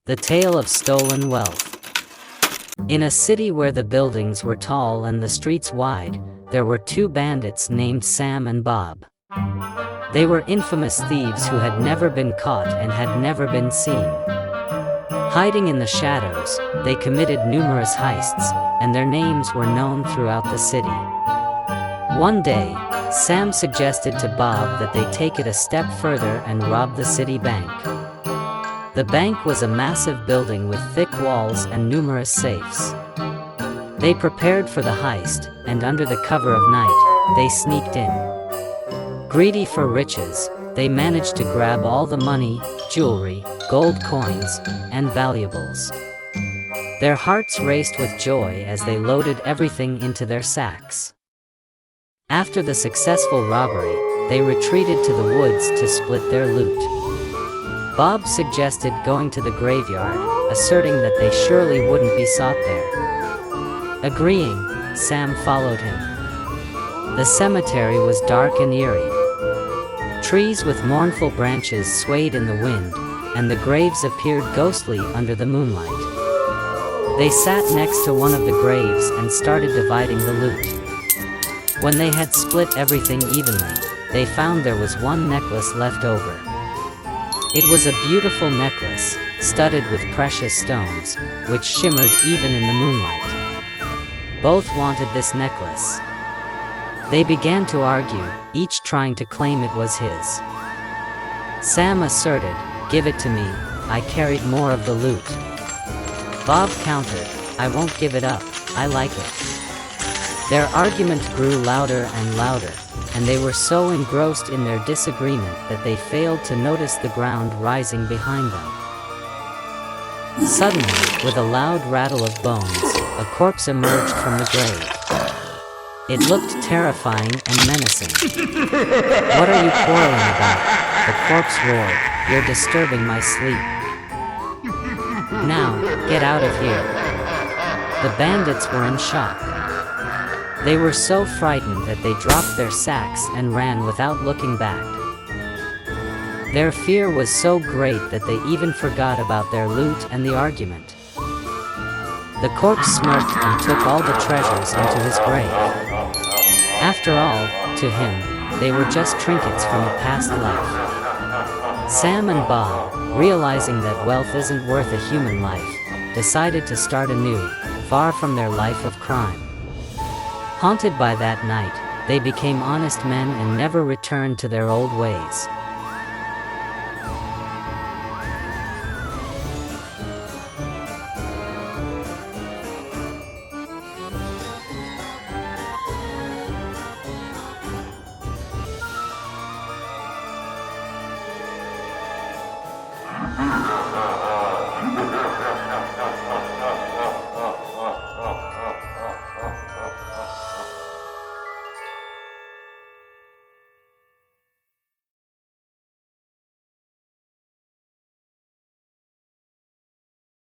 The Tale of Stolen Wealth. In a city where the buildings were tall and the streets wide, there were two bandits named Sam and Bob. They were infamous thieves who had never been caught and had never been seen. Hiding in the shadows, they committed numerous heists, and their names were known throughout the city. One day, Sam suggested to Bob that they take it a step further and rob the city bank. The bank was a massive building with thick walls and numerous safes. They prepared for the heist, and under the cover of night, they sneaked in. Greedy for riches, they managed to grab all the money, jewelry, gold coins, and valuables. Their hearts raced with joy as they loaded everything into their sacks. After the successful robbery, they retreated to the woods to split their loot. Bob suggested going to the graveyard, asserting that they surely wouldn't be sought there. Agreeing, Sam followed him. The cemetery was dark and eerie. Trees with mournful branches swayed in the wind, and the graves appeared ghostly under the moonlight. They sat next to one of the graves and started dividing the loot. When they had split everything evenly, they found there was one necklace left over. It was a beautiful necklace, studded with precious stones, which shimmered even in the moonlight. Both wanted this necklace. They began to argue, each trying to claim it was his. Sam asserted, "Give it to me, I carried more of the loot." Bob countered, "I won't give it up, I like it." Their argument grew louder and louder, and they were so engrossed in their disagreement that they failed to notice the ground rising behind them. Suddenly, with a loud rattle of bones, a corpse emerged from the grave. It looked terrifying and menacing. "What are you quarreling about?" the corpse roared. "You're disturbing my sleep. Now, get out of here." The bandits were in shock. They were so frightened that they dropped their sacks and ran without looking back. Their fear was so great that they even forgot about their loot and the argument. The corpse smirked and took all the treasures into his grave. After all, to him, they were just trinkets from a past life. Sam and Bob, realizing that wealth isn't worth a human life, decided to start anew, far from their life of crime. Haunted by that night, they became honest men and never returned to their old ways.